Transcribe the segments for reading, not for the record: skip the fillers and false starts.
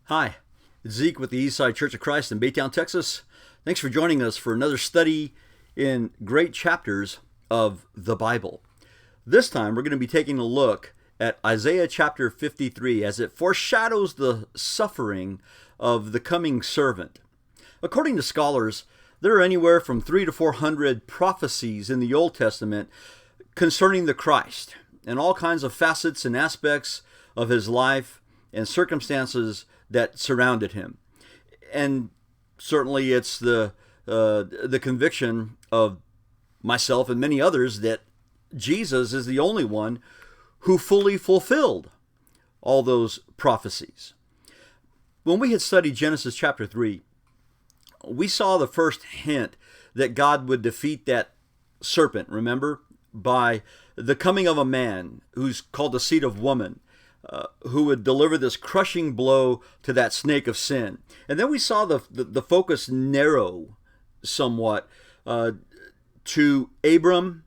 Hi, it's Zeke with the Eastside Church of Christ in Baytown, Texas. Thanks for joining us for another study in great chapters of the Bible. This time we're going to be taking a look at Isaiah chapter 53 as it foreshadows the suffering of the coming servant. According to scholars, there are anywhere from 300 to 400 prophecies in the Old Testament concerning the Christ and all kinds of facets and aspects of his life and circumstances that surrounded him. And certainly it's the conviction of myself and many others that Jesus is the only one who fully fulfilled all those prophecies. When we had studied Genesis chapter 3, we saw the first hint that God would defeat that serpent, remember, by the coming of a man who's called the seed of woman, who would deliver this crushing blow to that snake of sin. And then we saw the focus narrow somewhat to Abram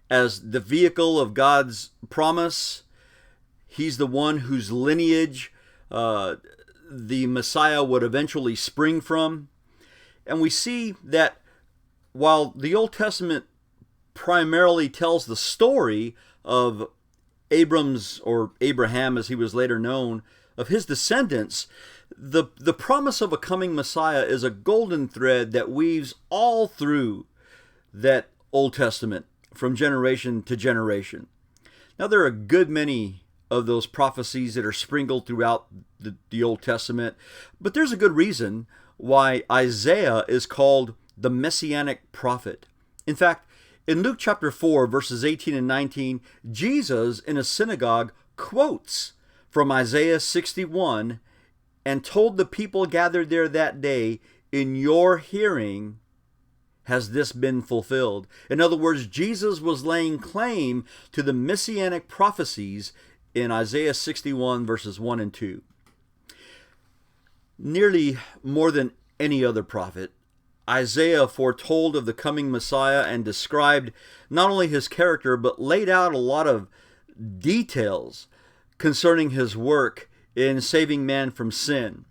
as the vehicle of God's promise. He's the one whose lineage the Messiah would eventually spring from. And we see that while the Old Testament primarily tells the story of Abram's, or Abraham as he was later known, of his descendants, the promise of a coming Messiah is a golden thread that weaves all through that Old Testament from generation to generation. Now, there are a good many of those prophecies that are sprinkled throughout the Old Testament, but there's a good reason why Isaiah is called the Messianic prophet. In fact, in Luke chapter 4, verses 18 and 19, Jesus in a synagogue quotes from Isaiah 61 and told the people gathered there that day, "In your hearing has this been fulfilled." In other words, Jesus was laying claim to the Messianic prophecies in Isaiah 61, verses 1 and 2. Nearly more than any other prophet, Isaiah foretold of the coming Messiah and described not only his character, but laid out a lot of details concerning his work in saving man from sin.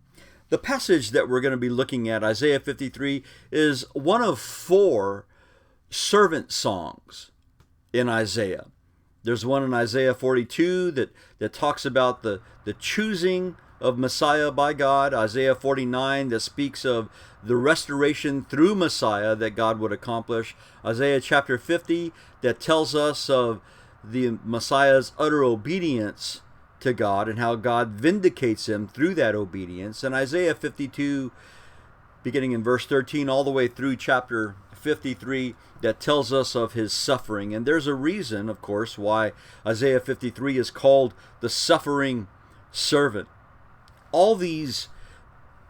The passage that we're going to be looking at, Isaiah 53, is one of 4 servant songs in Isaiah. There's one in Isaiah 42 that talks about the choosing of Messiah by God. Isaiah 49 that speaks of the restoration through Messiah that God would accomplish. Isaiah chapter 50 that tells us of the Messiah's utter obedience to God and how God vindicates him through that obedience. And Isaiah 52, beginning in verse 13 all the way through chapter 53, that tells us of his suffering. And there's a reason, of course, why Isaiah 53 is called the suffering servant. All these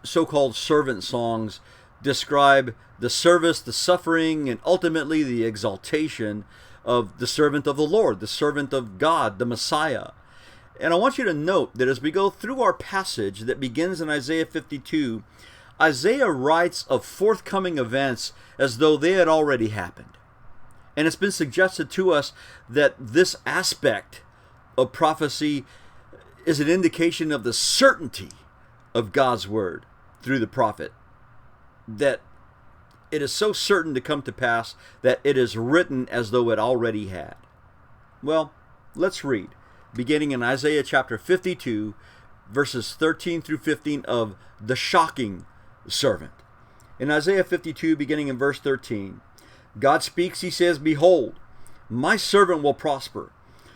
so-called servant songs describe the service, the suffering, and ultimately the exaltation of the servant of the Lord, the servant of God, the Messiah. And I want you to note that as we go through our passage that begins in Isaiah 52, Isaiah writes of forthcoming events as though they had already happened. And it's been suggested to us that this aspect of prophecy is an indication of the certainty of God's word through the prophet, that it is so certain to come to pass that it is written as though it already had. Well, let's read, beginning in Isaiah chapter 52, verses 13 through 15 of the shocking servant. In Isaiah 52, beginning in verse 13, God speaks, he says, "Behold, my servant will prosper.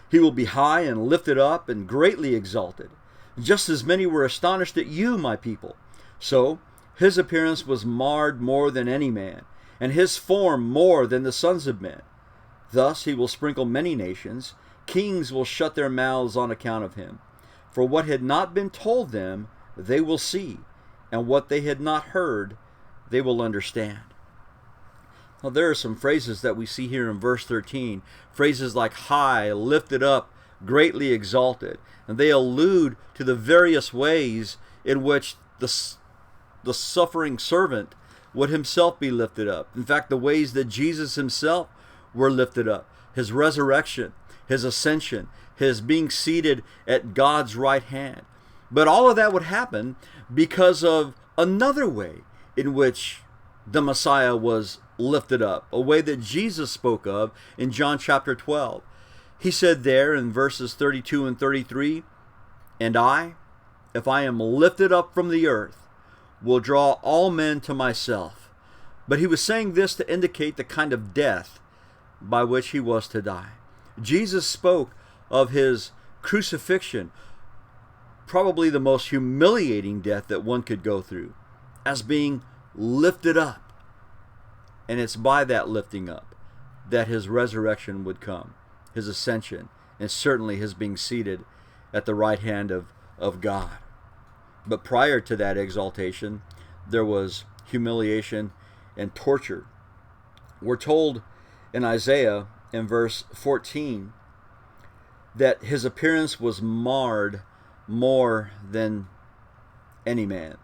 He will be high and lifted up and greatly exalted. Just as many were astonished at you, my people. So his appearance was marred more than any man, and his form more than the sons of men. Thus he will sprinkle many nations. Kings will shut their mouths on account of him. For what had not been told them, they will see, and what they had not heard, they will understand." Now, there are some phrases that we see here in verse 13. Phrases like high, lifted up, greatly exalted. And they allude to the various ways in which the suffering servant would himself be lifted up. In fact, the ways that Jesus himself were lifted up. His resurrection, his ascension, his being seated at God's right hand. But all of that would happen because of another way in which the Messiah was lifted up, a way that Jesus spoke of in John chapter 12. He said there in verses 32 and 33, "And I, if I am lifted up from the earth, will draw all men to myself." But he was saying this to indicate the kind of death by which he was to die. Jesus spoke of his crucifixion, probably the most humiliating death that one could go through, as being lifted up. And it's by that lifting up that his resurrection would come, his ascension, and certainly his being seated at the right hand of God. But prior to that exaltation, there was humiliation and torture. We're told in Isaiah in verse 14 that his appearance was marred more than any man.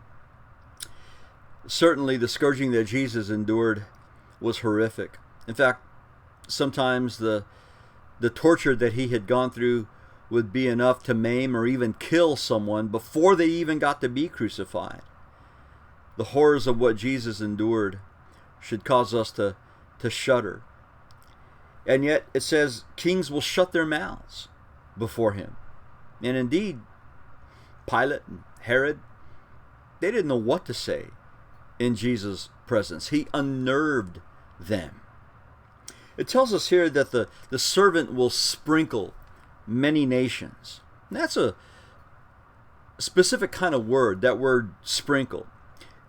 Certainly the scourging that Jesus endured was horrific. In fact, sometimes the torture that he had gone through would be enough to maim or even kill someone before they even got to be crucified. The horrors of what Jesus endured should cause us to shudder. And yet it says kings will shut their mouths before him. And indeed, Pilate and Herod, they didn't know what to say in Jesus' presence. He unnerved them. It tells us here that the servant will sprinkle many nations. And that's a specific kind of word, that word sprinkle.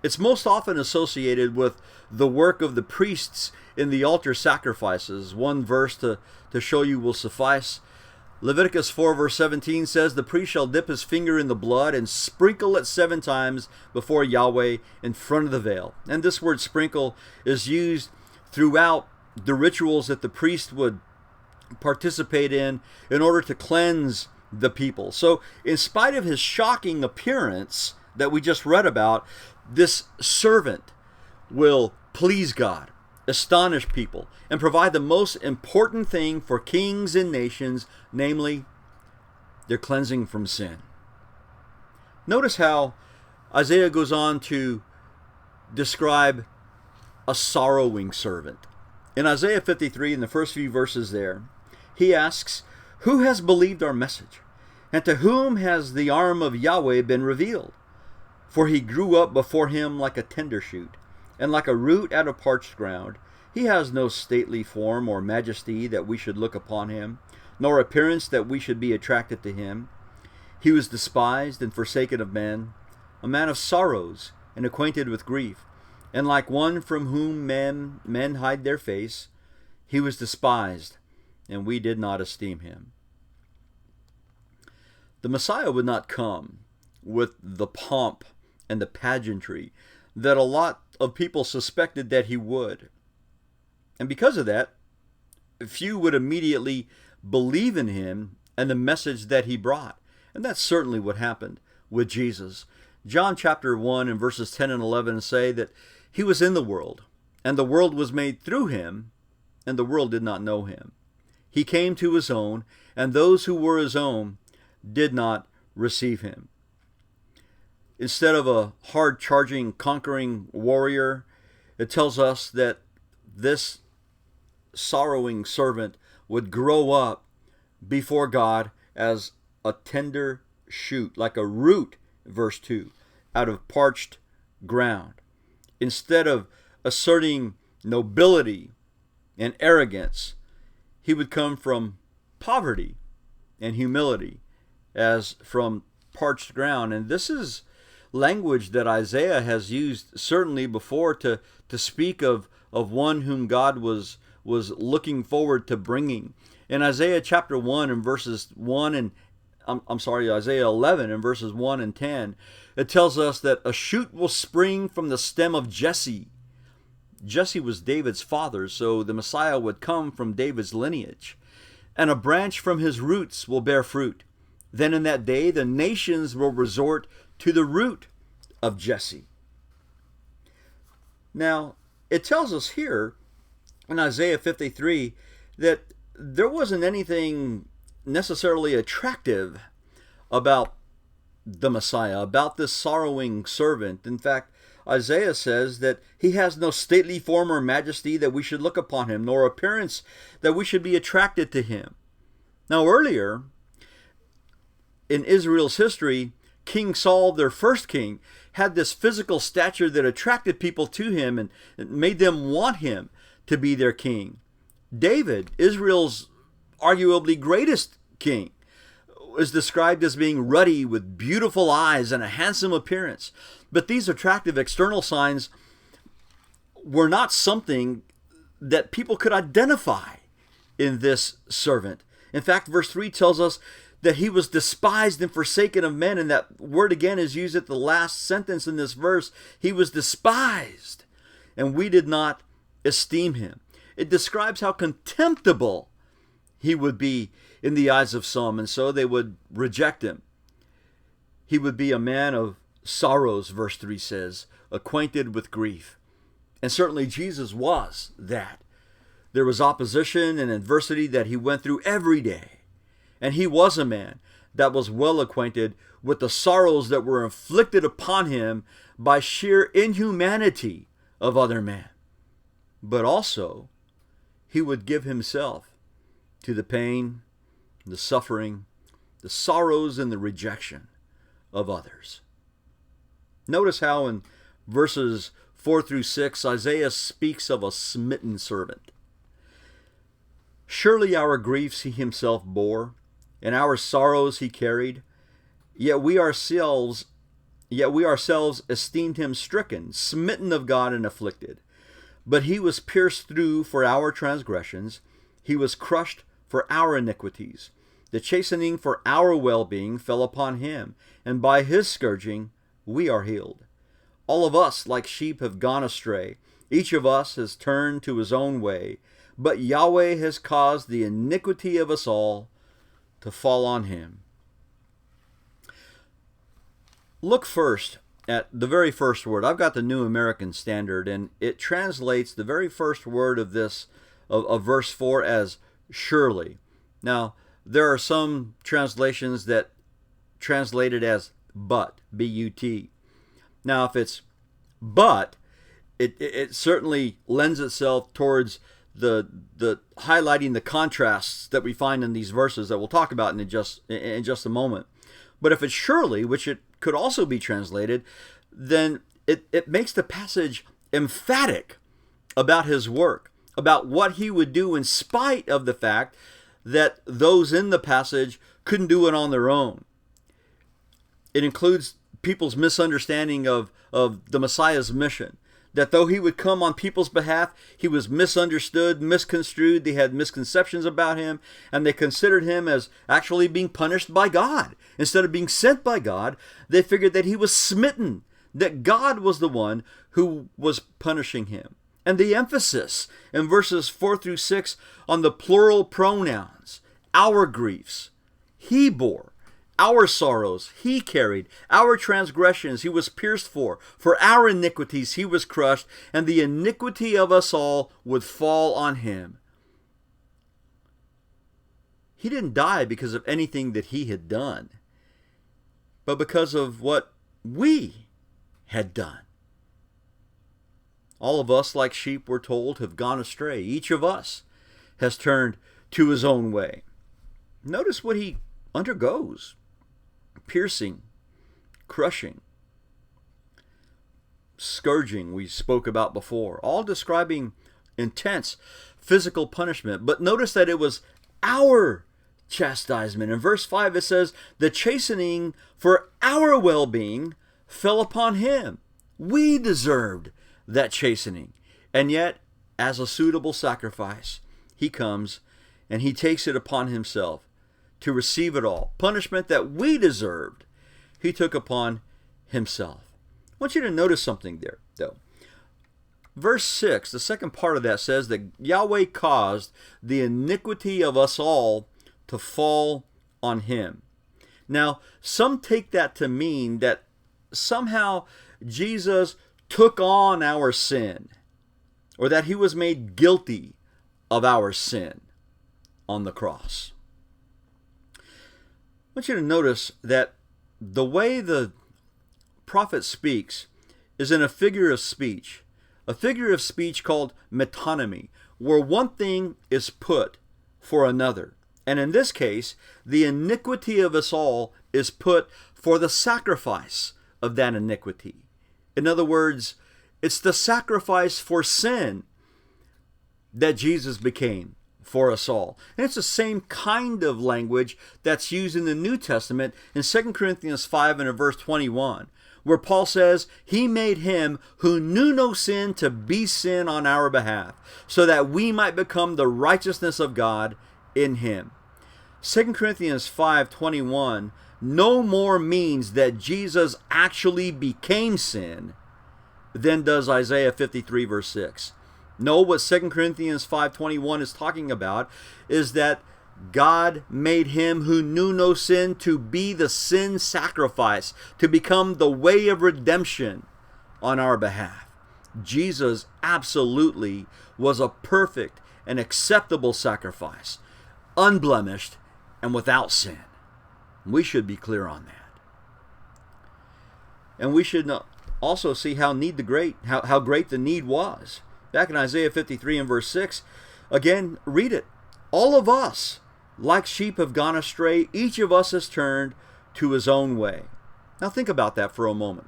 It's most often associated with the work of the priests in the altar sacrifices. One verse to show you will suffice. Leviticus 4 verse 17 says, "The priest shall dip his finger in the blood and sprinkle it 7 times before Yahweh in front of the veil." And this word sprinkle is used throughout the rituals that the priest would participate in order to cleanse the people. So in spite of his shocking appearance that we just read about, this servant will please God, astonish people, and provide the most important thing for kings and nations, namely their cleansing from sin. Notice how Isaiah goes on to describe a sorrowing servant. In Isaiah 53, in the first few verses there, he asks, "Who has believed our message? And to whom has the arm of Yahweh been revealed? For he grew up before him like a tender shoot, and like a root out of parched ground. He has no stately form or majesty that we should look upon him, nor appearance that we should be attracted to him. He was despised and forsaken of men, a man of sorrows and acquainted with grief, and like one from whom men hide their face. He was despised, and we did not esteem him." The Messiah would not come with the pomp and the pageantry that a lot of people suspected that he would. And because of that, few would immediately believe in him and the message that he brought. And that's certainly what happened with Jesus. John chapter 1 and verses 10 and 11 say that he was in the world, and the world was made through him, and the world did not know him. He came to his own, and those who were his own did not receive him. Instead of a hard-charging, conquering warrior, it tells us that this sorrowing servant would grow up before God as a tender shoot, like a root, verse 2, out of parched ground. Instead of asserting nobility and arrogance, he would come from poverty and humility as from parched ground. And this is language that Isaiah has used certainly before to speak of one whom God was looking forward to bringing. In Isaiah chapter 1 and verses 1 and Isaiah 11 and verses 1 and 10, it tells us that a shoot will spring from the stem of Jesse. Jesse was David's father, so the Messiah would come from David's lineage. And a branch from his roots will bear fruit. Then in that day the nations will resort to the root of Jesse. Now, it tells us here in Isaiah 53 that there wasn't anything necessarily attractive about the Messiah, about this sorrowing servant. In fact, Isaiah says that he has no stately form or majesty that we should look upon him, nor appearance that we should be attracted to him. Now, earlier in Israel's history, King Saul, their first king, had this physical stature that attracted people to him and made them want him to be their king. David, Israel's arguably greatest king, is described as being ruddy with beautiful eyes and a handsome appearance. But these attractive external signs were not something that people could identify in this servant. In fact, verse 3 tells us that he was despised and forsaken of men, and that word again is used at the last sentence in this verse. He was despised, and we did not esteem him. It describes how contemptible he would be in the eyes of some, and so they would reject him. He would be a man of sorrows, verse 3 says, acquainted with grief. And certainly Jesus was that. There was opposition and adversity that he went through every day. And he was a man that was well acquainted with the sorrows that were inflicted upon him by sheer inhumanity of other men. But also, he would give himself to the pain, the suffering, the sorrows, and the rejection of others. Notice how in verses 4 through 6, Isaiah speaks of a smitten servant. Surely our griefs he himself bore, and our sorrows he carried, yet we ourselves esteemed him stricken, smitten of God, and afflicted. But he was pierced through for our transgressions, he was crushed for our iniquities. The chastening for our well-being fell upon him, and by his scourging we are healed. All of us like sheep have gone astray. Each of us has turned to his own way, but Yahweh has caused the iniquity of us all to fall on him. Look first at the very first word. I've got the New American Standard, and it translates the very first word of this, of verse 4 as surely. Now, there are some translations that translate it as but, B-U-T. Now, if it's but, it certainly lends itself towards the highlighting the contrasts that we find in these verses that we'll talk about in just a moment. But if it's surely, which it could also be translated, then it makes the passage emphatic about his work, about what he would do in spite of the fact that those in the passage couldn't do it on their own. It includes people's misunderstanding of the Messiah's mission. That though he would come on people's behalf, he was misunderstood, misconstrued. They had misconceptions about him, and they considered him as actually being punished by God. Instead of being sent by God, they figured that he was smitten, that God was the one who was punishing him. And the emphasis in verses 4 through 6 on the plural pronouns, our griefs, he bore. Our sorrows he carried, our transgressions he was pierced for our iniquities he was crushed, and the iniquity of us all would fall on him. He didn't die because of anything that he had done, but because of what we had done. All of us, like sheep, we're told, have gone astray. Each of us has turned to his own way. Notice what he undergoes. Piercing, crushing, scourging we spoke about before, all describing intense physical punishment. But notice that it was our chastisement. In verse 5 it says, the chastening for our well-being fell upon him. We deserved that chastening. And yet, as a suitable sacrifice, he comes and he takes it upon himself to receive it all. Punishment that we deserved, he took upon himself. I want you to notice something there, though. Verse 6, the second part of that says that Yahweh caused the iniquity of us all to fall on him. Now, some take that to mean that somehow Jesus took on our sin, or that he was made guilty of our sin on the cross. I want you to notice that the way the prophet speaks is in a figure of speech. A figure of speech called metonymy, where one thing is put for another. And in this case, the iniquity of us all is put for the sacrifice of that iniquity. In other words, it's the sacrifice for sin that Jesus became for us all. And it's the same kind of language that's used in the New Testament in 2 Corinthians 5 and in verse 21, where Paul says, He made him who knew no sin to be sin on our behalf, so that we might become the righteousness of God in him. 2 Corinthians 5:21 no more means that Jesus actually became sin than does Isaiah 53 verse 6. No, what 2 Corinthians 5:21 is talking about is that God made him who knew no sin to be the sin sacrifice, to become the way of redemption on our behalf. Jesus absolutely was a perfect and acceptable sacrifice, unblemished and without sin. We should be clear on that. And we should also see how great the need was. Back in Isaiah 53 and verse 6, again, read it. All of us, like sheep, have gone astray. Each of us has turned to his own way. Now think about that for a moment.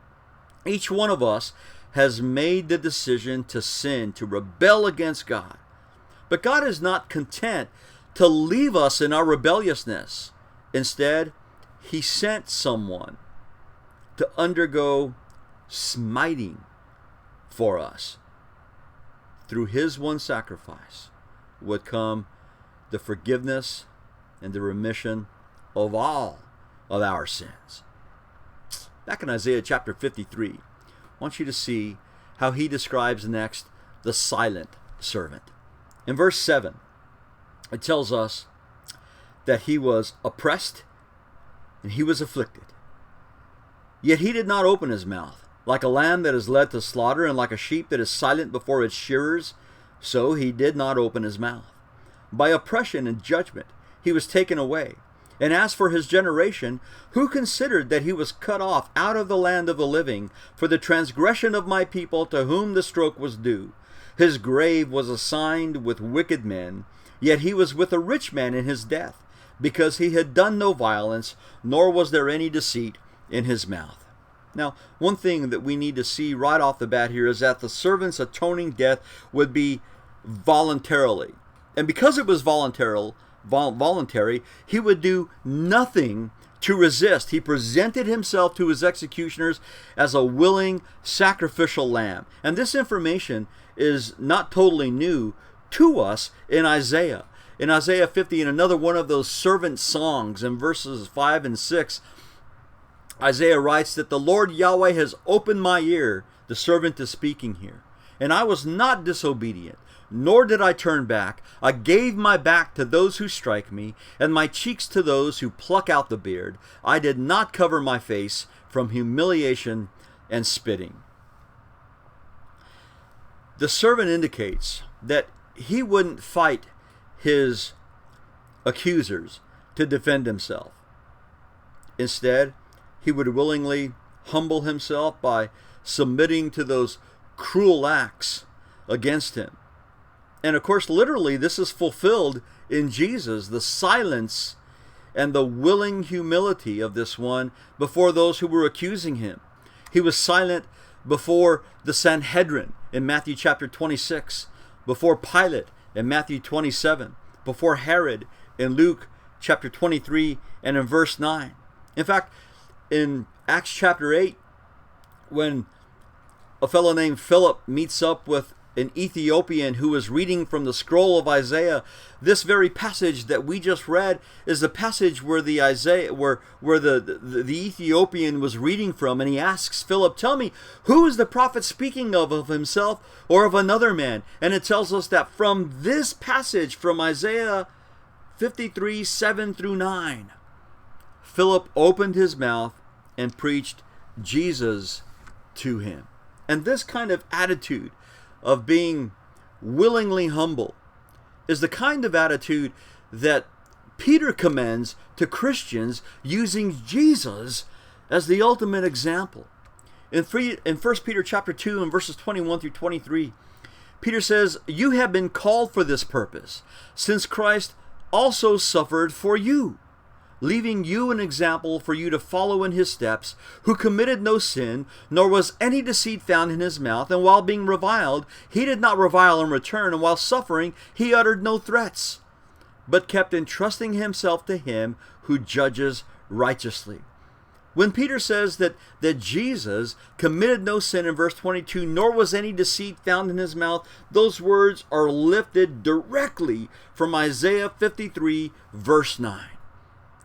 Each one of us has made the decision to sin, to rebel against God. But God is not content to leave us in our rebelliousness. Instead, He sent someone to undergo smiting for us. Through His one sacrifice would come the forgiveness and the remission of all of our sins. Back in Isaiah chapter 53, I want you to see how he describes next the silent servant. In verse 7, it tells us that he was oppressed and he was afflicted. Yet he did not open his mouth. Like a lamb that is led to slaughter, and like a sheep that is silent before its shearers, so he did not open his mouth. By oppression and judgment he was taken away. And as for his generation, who considered that he was cut off out of the land of the living for the transgression of my people, to whom the stroke was due? His grave was assigned with wicked men, yet he was with a rich man in his death, because he had done no violence, nor was there any deceit in his mouth. Now, one thing that we need to see right off the bat here is that the servant's atoning death would be voluntarily. And because it was voluntary, he would do nothing to resist. He presented himself to his executioners as a willing sacrificial lamb. And this information is not totally new to us in Isaiah. In Isaiah 50, in another one of those servant songs, in verses 5 and 6, Isaiah writes that the Lord Yahweh has opened my ear. The servant is speaking here. And I was not disobedient, nor did I turn back. I gave my back to those who strike me, and my cheeks to those who pluck out the beard. I did not cover my face from humiliation and spitting. The servant indicates that he wouldn't fight his accusers to defend himself. Instead, he would willingly humble himself by submitting to those cruel acts against him. And of course, literally, this is fulfilled in Jesus, the silence and the willing humility of this one before those who were accusing him. He was silent before the Sanhedrin in Matthew chapter 26, before Pilate in Matthew 27, before Herod in Luke chapter 23 and in verse 9. In fact, in Acts chapter 8, when a fellow named Philip meets up with an Ethiopian who is reading from the scroll of Isaiah, this very passage that we just read is the passage where the Ethiopian was reading from, and he asks Philip, "Tell me, who is the prophet speaking of himself or of another man?" And it tells us that from this passage, from Isaiah 53, 7 through 9, Philip opened his mouth and preached Jesus to him. And this kind of attitude of being willingly humble is the kind of attitude that Peter commends to Christians using Jesus as the ultimate example. In 1 Peter chapter 2 and verses 21 through 23, Peter says, "You have been called for this purpose, since Christ also suffered for you, leaving you an example for you to follow in his steps, who committed no sin, nor was any deceit found in his mouth. And while being reviled, he did not revile in return, and while suffering, he uttered no threats, but kept entrusting himself to him who judges righteously." When Peter says that Jesus committed no sin in verse 22, nor was any deceit found in his mouth, those words are lifted directly from Isaiah 53, verse 9.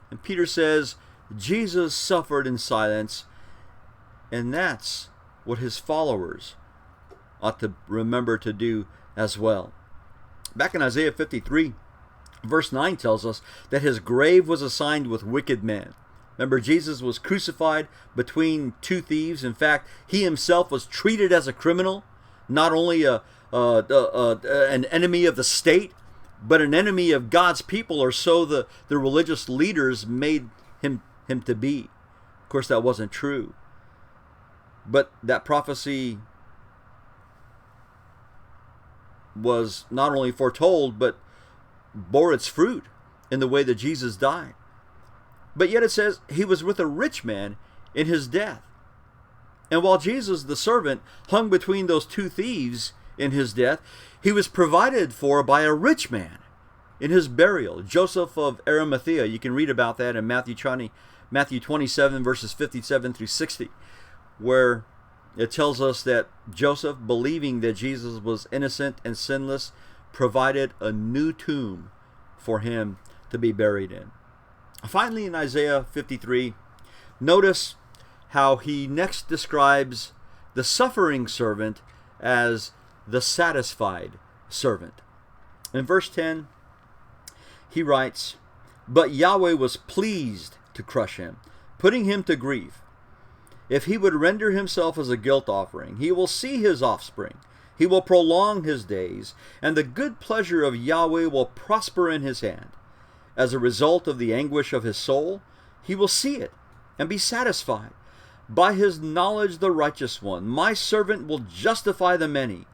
And Peter says, Jesus suffered in silence, and that's what his followers ought to remember to do as well. Back in Isaiah 53, verse 9 tells us that his grave was assigned with wicked men. Remember, Jesus was crucified between two thieves. In fact, he himself was treated as a criminal, not only an enemy of the state, but an enemy of God's people, or so the religious leaders made him to be. Of course, that wasn't true. But that prophecy was not only foretold, but bore its fruit in the way that Jesus died. But yet it says he was with a rich man in his death. And while Jesus, the servant, hung between those two thieves in his death, he was provided for by a rich man in his burial, Joseph of Arimathea. You can read about that in Matthew 27, verses 57 through 60, where it tells us that Joseph, believing that Jesus was innocent and sinless, provided a new tomb for him to be buried in. Finally, in Isaiah 53, notice how he next describes the suffering servant as the satisfied servant. In verse 10, he writes, "But Yahweh was pleased to crush him, putting him to grief. If he would render himself as a guilt offering, he will see his offspring. He will prolong his days, and the good pleasure of Yahweh will prosper in his hand. As a result of the anguish of his soul, he will see it and be satisfied. By his knowledge, the righteous one, my servant, will justify the many,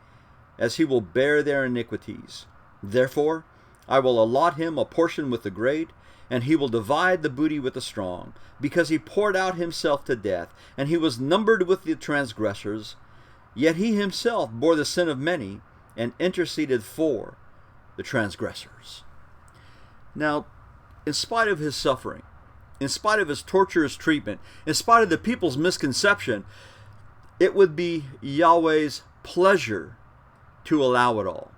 as he will bear their iniquities. Therefore, I will allot him a portion with the great, and he will divide the booty with the strong, because he poured out himself to death, and he was numbered with the transgressors. Yet he himself bore the sin of many, and interceded for the transgressors." Now, in spite of his suffering, in spite of his torturous treatment, in spite of the people's misconception, it would be Yahweh's pleasure to allow it all.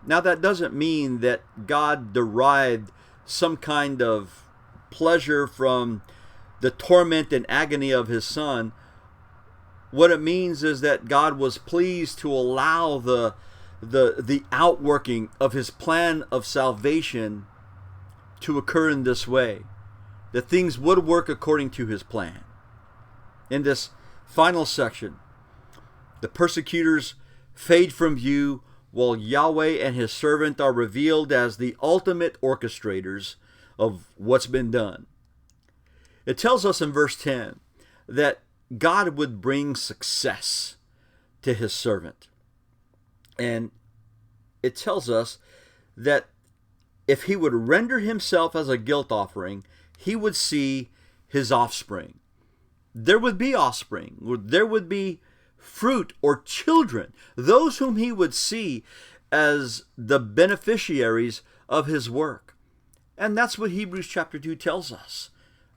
Now, that doesn't mean that God derived some kind of pleasure from the torment and agony of his son. What it means is that God was pleased to allow the outworking of his plan of salvation to occur in this way, that things would work according to his plan. In this final section, the persecutors fade from view, while Yahweh and his servant are revealed as the ultimate orchestrators of what's been done. It tells us in verse 10 that God would bring success to his servant. And it tells us that if he would render himself as a guilt offering, he would see his offspring. There would be offspring. There would be fruit or children, those whom he would see as the beneficiaries of his work. And that's what Hebrews chapter 2 tells us.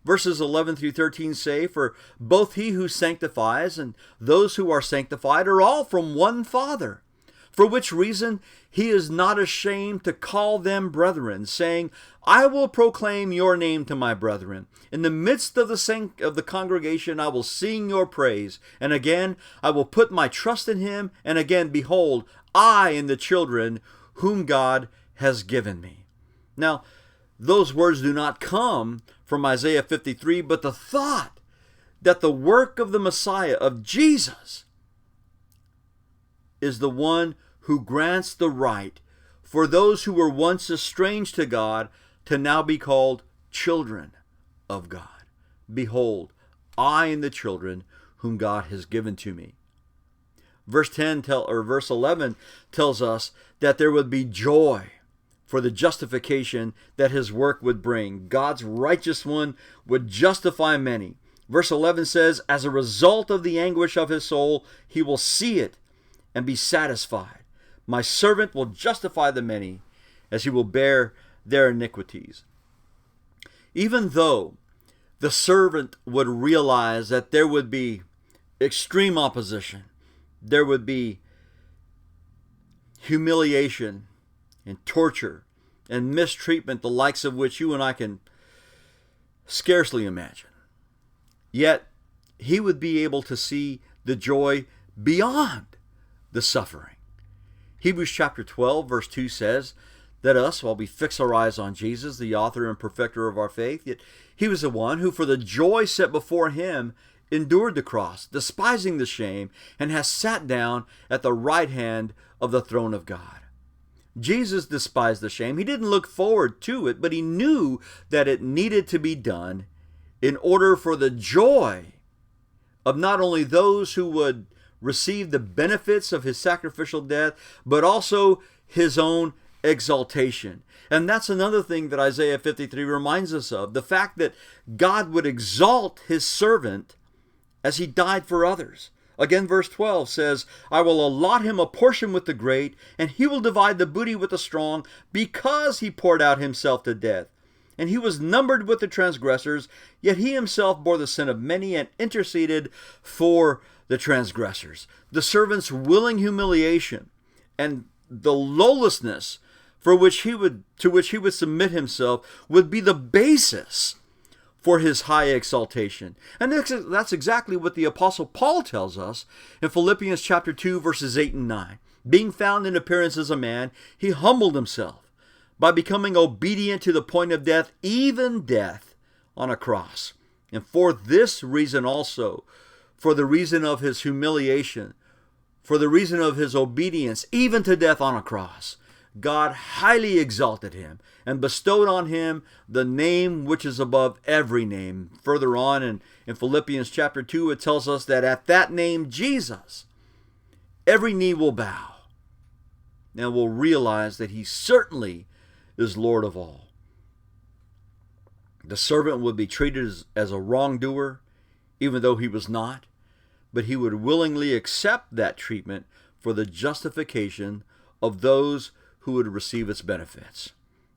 Verses 11 through 13 say, "For both he who sanctifies and those who are sanctified are all from one Father. For which reason he is not ashamed to call them brethren, saying, I will proclaim your name to my brethren. In the midst of the congregation I will sing your praise. And again I will put my trust in him. And again, behold, I and the children whom God has given me." Now, those words do not come from Isaiah 53, but the thought that the work of the Messiah, of Jesus, is the one who grants the right for those who were once estranged to God to now be called children of God. Behold, I and the children whom God has given to me. Verse 11 tells us that there would be joy for the justification that his work would bring. God's righteous one would justify many. Verse 11 says, as a result of the anguish of his soul, he will see it and be satisfied. My servant will justify the many, as he will bear their iniquities. Even though the servant would realize that there would be extreme opposition, there would be humiliation and torture and mistreatment, the likes of which you and I can scarcely imagine. Yet, he would be able to see the joy beyond the suffering. Hebrews chapter 12, verse 2 says that us, while we fix our eyes on Jesus, the author and perfecter of our faith, yet he was the one who for the joy set before him endured the cross, despising the shame, and has sat down at the right hand of the throne of God. Jesus despised the shame. He didn't look forward to it, but he knew that it needed to be done in order for the joy of not only those who would receive the benefits of his sacrificial death, but also his own exaltation. And that's another thing that Isaiah 53 reminds us of, the fact that God would exalt his servant as he died for others. Again, verse 12 says, I will allot him a portion with the great, and he will divide the booty with the strong, because he poured out himself to death. And he was numbered with the transgressors, yet he himself bore the sin of many and interceded for the transgressors. The servant's willing humiliation and the lowlessness to which he would submit himself would be the basis for his high exaltation. And that's exactly what the Apostle Paul tells us in Philippians chapter 2, verses 8 and 9. Being found in appearance as a man, he humbled himself by becoming obedient to the point of death, even death on a cross. And for this reason also, for the reason of his humiliation, for the reason of his obedience, even to death on a cross, God highly exalted him and bestowed on him the name which is above every name. Further on in Philippians chapter 2, it tells us that at that name, Jesus, every knee will bow and will realize that he certainly is Lord of all. The servant would be treated as a wrongdoer, even though he was not, but he would willingly accept that treatment for the justification of those who would receive its benefits.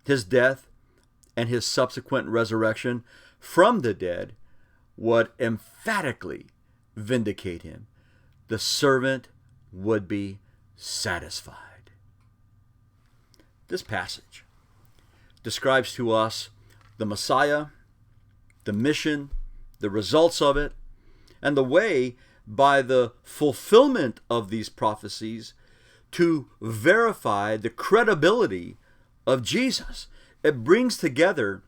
His death and his subsequent resurrection from the dead would emphatically vindicate him. The servant would be satisfied. This passage describes to us the Messiah, the mission, the results of it, and the way by the fulfillment of these prophecies to verify the credibility of Jesus. It brings together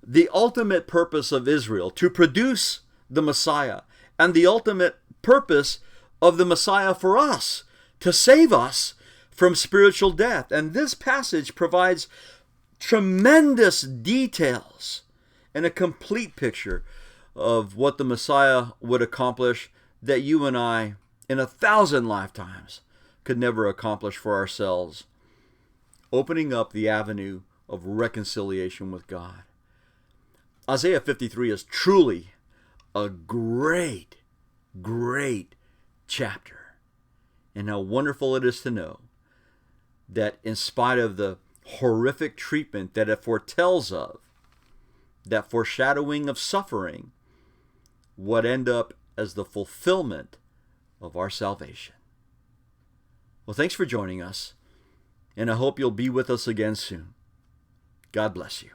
the ultimate purpose of Israel to produce the Messiah, and the ultimate purpose of the Messiah for us, to save us from spiritual death. And this passage provides tremendous details and a complete picture of what the Messiah would accomplish that you and I, in 1,000 lifetimes, could never accomplish for ourselves, opening up the avenue of reconciliation with God. Isaiah 53 is truly a great, great chapter. And how wonderful it is to know that in spite of the horrific treatment that it foretells of, that foreshadowing of suffering would end up as the fulfillment of our salvation. Well, thanks for joining us, and I hope you'll be with us again soon. God bless you.